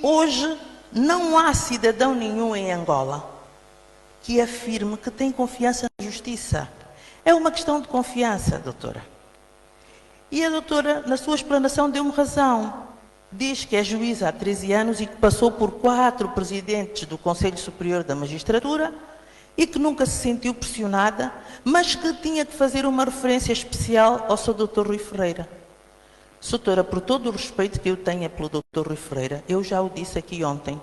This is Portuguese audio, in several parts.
hoje não há cidadão nenhum em Angola que afirme que tem confiança na justiça. É uma questão de confiança, doutora. E a doutora, na sua explanação, deu-me razão. Diz que é juíza há 13 anos e que passou por 4 presidentes do Conselho Superior da Magistratura e que nunca se sentiu pressionada, mas que tinha que fazer uma referência especial ao seu doutor Rui Ferreira. Doutora, por todo o respeito que eu tenho pelo doutor Rui Ferreira, eu já o disse aqui ontem,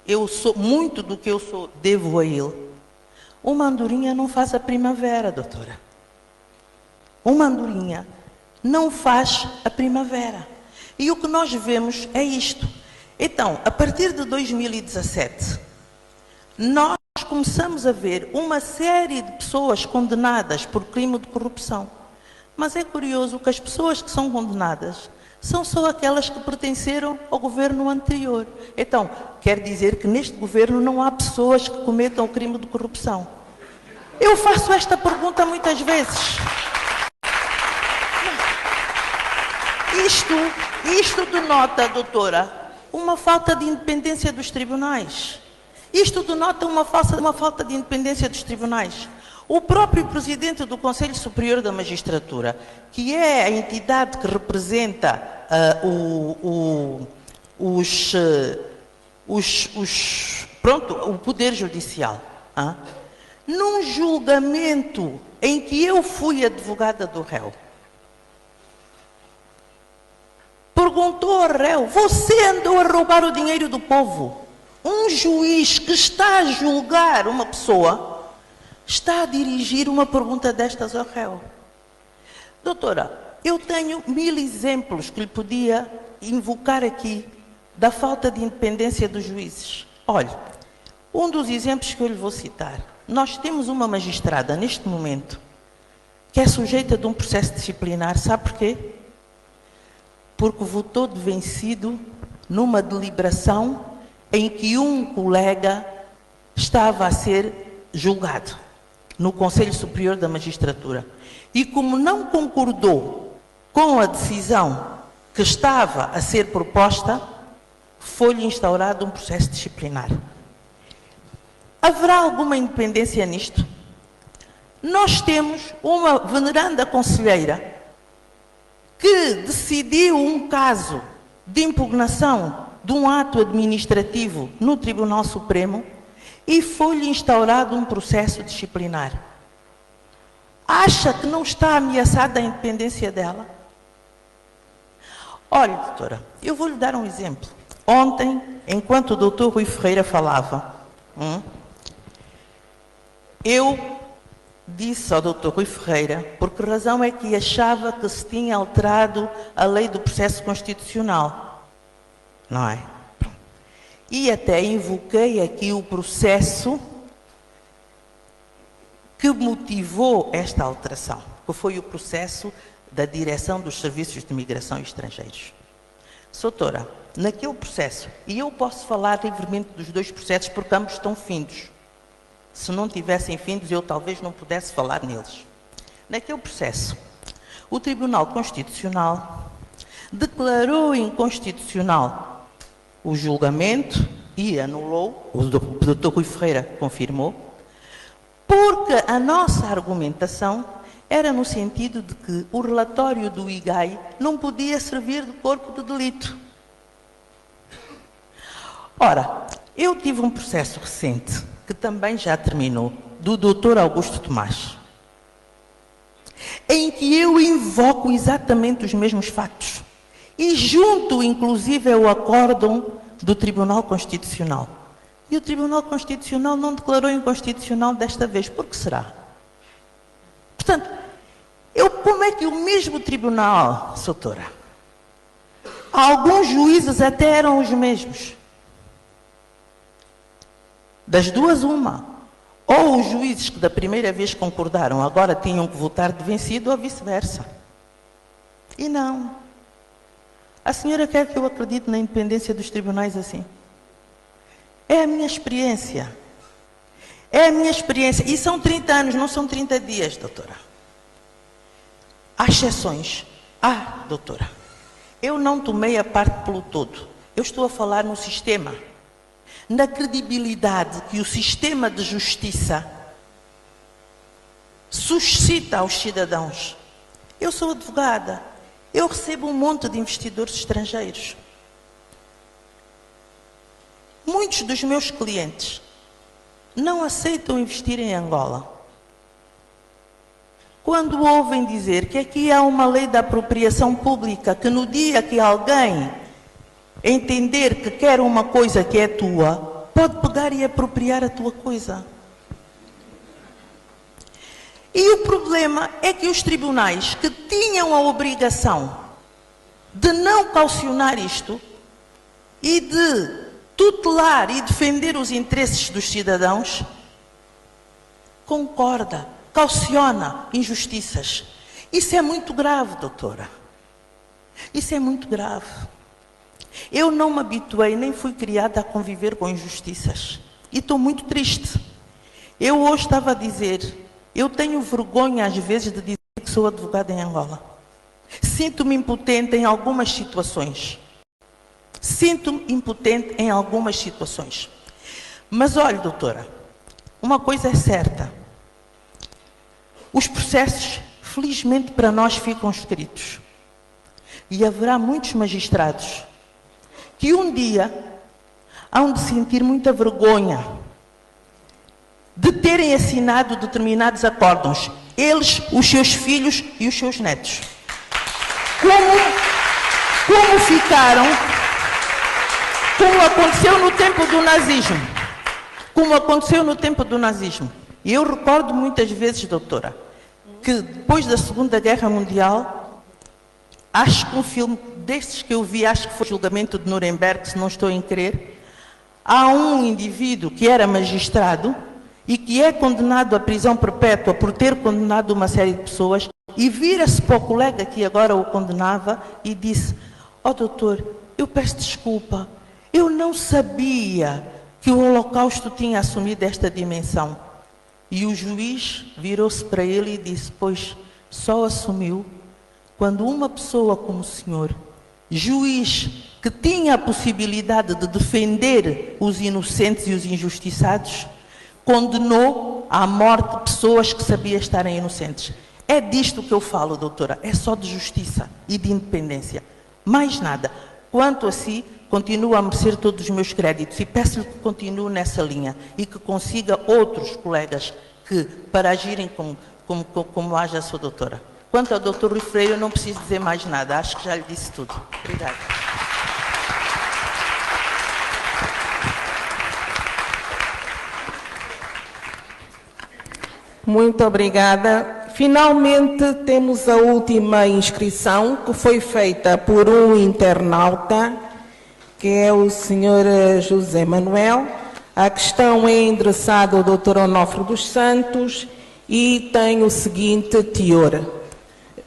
eu sou, muito do que eu sou, devo a ele. Uma andorinha não faz a primavera, doutora. Uma andorinha não faz a primavera. E o que nós vemos é isto. Então, a partir de 2017, nós começamos a ver uma série de pessoas condenadas por crime de corrupção. Mas é curioso que as pessoas que são condenadas são só aquelas que pertenceram ao governo anterior. Então, quer dizer que neste governo não há pessoas que cometam o crime de corrupção. Eu faço esta pergunta muitas vezes. Isto denota, doutora, uma falta de independência dos tribunais. Isto denota uma falta de independência dos tribunais. O próprio presidente do Conselho Superior da Magistratura, que é a entidade que representa o Poder Judicial, num julgamento em que eu fui advogada do réu, perguntou ao réu: você andou a roubar o dinheiro do povo? Um juiz que está a julgar uma pessoa está a dirigir uma pergunta destas ao réu. Doutora, eu tenho 1000 exemplos que lhe podia invocar aqui da falta de independência dos juízes. Olha, um dos exemplos que eu lhe vou citar. Nós temos uma magistrada neste momento que é sujeita de um processo disciplinar. Sabe porquê? Porque votou de vencido numa deliberação em que um colega estava a ser julgado no Conselho Superior da Magistratura. E como não concordou com a decisão que estava a ser proposta, foi-lhe instaurado um processo disciplinar. Haverá alguma independência nisto? Nós temos uma veneranda conselheira que decidiu um caso de impugnação de um ato administrativo no Tribunal Supremo e foi-lhe instaurado um processo disciplinar. Acha que não está ameaçada a independência dela? Olha, doutora, eu vou lhe dar um exemplo. Ontem, enquanto o doutor Rui Ferreira falava, eu disse ao doutor Rui Ferreira por que razão é que achava que se tinha alterado a lei do processo constitucional. Não é? E até invoquei aqui o processo que motivou esta alteração, que foi o processo da Direção dos Serviços de Imigração e Estrangeiros. Doutora, naquele processo, e eu posso falar livremente dos 2 processos porque ambos estão findos. Se não tivessem findos, eu talvez não pudesse falar neles. Naquele processo, o Tribunal Constitucional declarou inconstitucional o julgamento e anulou, o doutor Rui Ferreira confirmou, porque a nossa argumentação era no sentido de que o relatório do IGAI não podia servir de corpo de delito. Ora, eu tive um processo recente, que também já terminou, do doutor Augusto Tomás, em que eu invoco exatamente os mesmos factos. E junto, inclusive, ao acórdão do Tribunal Constitucional. E o Tribunal Constitucional não declarou inconstitucional desta vez. Por que será? Portanto, como é que o mesmo tribunal, doutora, alguns juízes até eram os mesmos. Das duas, uma. Ou os juízes que da primeira vez concordaram agora tinham que votar de vencido ou vice-versa. E não. A senhora quer que eu acredite na independência dos tribunais assim? É a minha experiência. É a minha experiência. E são 30 anos, não são 30 dias, doutora. Há exceções. Doutora, eu não tomei a parte pelo todo. Eu estou a falar no sistema, na credibilidade que o sistema de justiça suscita aos cidadãos. Eu sou advogada, eu recebo um monte de investidores estrangeiros. Muitos dos meus clientes não aceitam investir em Angola. Quando ouvem dizer que aqui há uma lei da apropriação pública, que no dia que alguém entender que quer uma coisa que é tua, pode pegar e apropriar a tua coisa. E o problema é que os tribunais que tinham a obrigação de não caucionar isto e de tutelar e defender os interesses dos cidadãos, concorda, cauciona injustiças. Isso é muito grave, doutora. Isso é muito grave. Eu não me habituei, nem fui criada a conviver com injustiças. E estou muito triste. Eu hoje estava a dizer, eu tenho vergonha às vezes de dizer que sou advogada em Angola. Sinto-me impotente em algumas situações. Sinto-me impotente em algumas situações. Mas olha, doutora, uma coisa é certa. Os processos, felizmente para nós, ficam escritos. E haverá muitos magistrados que um dia hão de sentir muita vergonha de terem assinado determinados acórdãos. Eles, os seus filhos e os seus netos. Como ficaram, como aconteceu no tempo do nazismo. Como aconteceu no tempo do nazismo. E eu recordo muitas vezes, doutora, que depois da Segunda Guerra Mundial, acho que um filme destes que eu vi, acho que foi o Julgamento de Nuremberg, se não estou em crer, há um indivíduo que era magistrado e que é condenado à prisão perpétua por ter condenado uma série de pessoas, e vira-se para o colega que agora o condenava e disse: "Ó doutor, eu peço desculpa, eu não sabia que o Holocausto tinha assumido esta dimensão." E o juiz virou-se para ele e disse: "Pois só assumiu quando uma pessoa como o senhor, juiz que tinha a possibilidade de defender os inocentes e os injustiçados, condenou à morte pessoas que sabia estarem inocentes." É disto que eu falo, doutora. É só de justiça e de independência. Mais nada. Quanto a si, continuo a merecer todos os meus créditos e peço-lhe que continue nessa linha e que consiga outros colegas que, para agirem como age a sua doutora. Quanto ao doutor Rui Freire, eu não preciso dizer mais nada. Acho que já lhe disse tudo. Obrigada. Muito obrigada. Finalmente temos a última inscrição, que foi feita por um internauta, que é o Sr. José Manuel. A questão é endereçada ao Dr. Onofre dos Santos e tem o seguinte teor: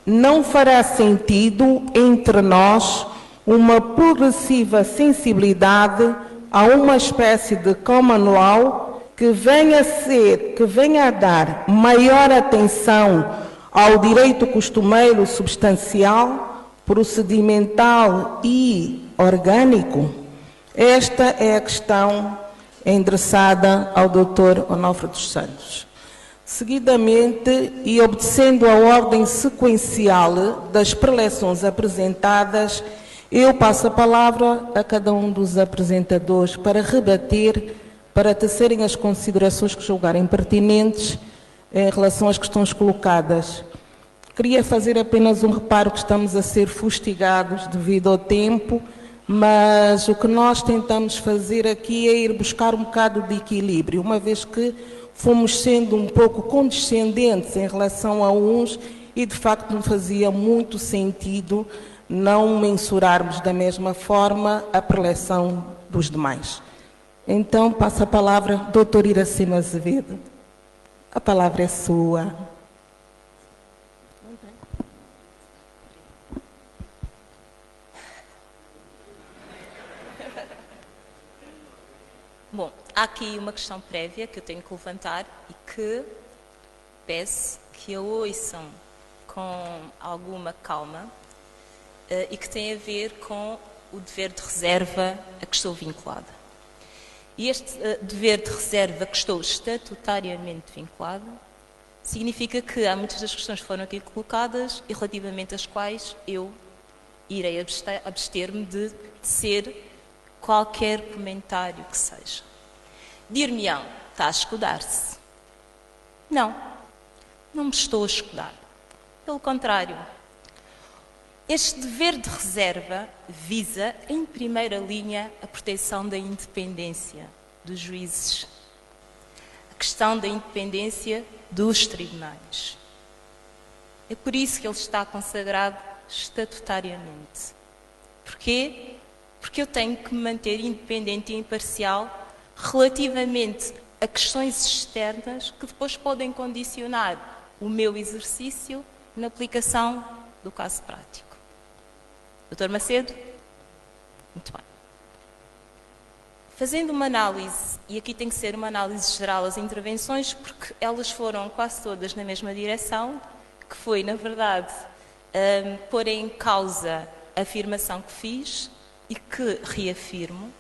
não fará sentido entre nós uma progressiva sensibilidade a uma espécie de common law que venha a dar maior atenção ao direito costumeiro substancial, procedimental e orgânico? Esta é a questão endereçada ao Dr. Onofre dos Santos. Seguidamente, e obedecendo a ordem sequencial das preleções apresentadas, eu passo a palavra a cada um dos apresentadores para rebater, para tecerem as considerações que julgarem pertinentes em relação às questões colocadas. Queria fazer apenas um reparo que estamos a ser fustigados devido ao tempo, mas o que nós tentamos fazer aqui é ir buscar um bocado de equilíbrio, uma vez que fomos sendo um pouco condescendentes em relação a uns e, de facto, não fazia muito sentido não mensurarmos da mesma forma a preleção dos demais. Então, passo a palavra ao Dr. Iracema Azevedo. A palavra é sua. Bom, há aqui uma questão prévia que eu tenho que levantar e que peço que a ouçam com alguma calma e que tem a ver com o dever de reserva a que estou vinculada. E este dever de reserva a que estou estatutariamente vinculada significa que há muitas das questões que foram aqui colocadas e relativamente às quais eu irei abster-me de tecer qualquer comentário que seja. Dir-me-ão, está a escudar-se. Não, não me estou a escudar. Pelo contrário, este dever de reserva visa, em primeira linha, a proteção da independência dos juízes, a questão da independência dos tribunais. É por isso que ele está consagrado estatutariamente. Porquê? Porque eu tenho que me manter independente e imparcial relativamente a questões externas que depois podem condicionar o meu exercício na aplicação do caso prático. Doutor Macedo? Muito bem. Fazendo uma análise, e aqui tem que ser uma análise geral das intervenções, porque elas foram quase todas na mesma direção, que foi, na verdade, pôr em causa a afirmação que fiz e que reafirmo,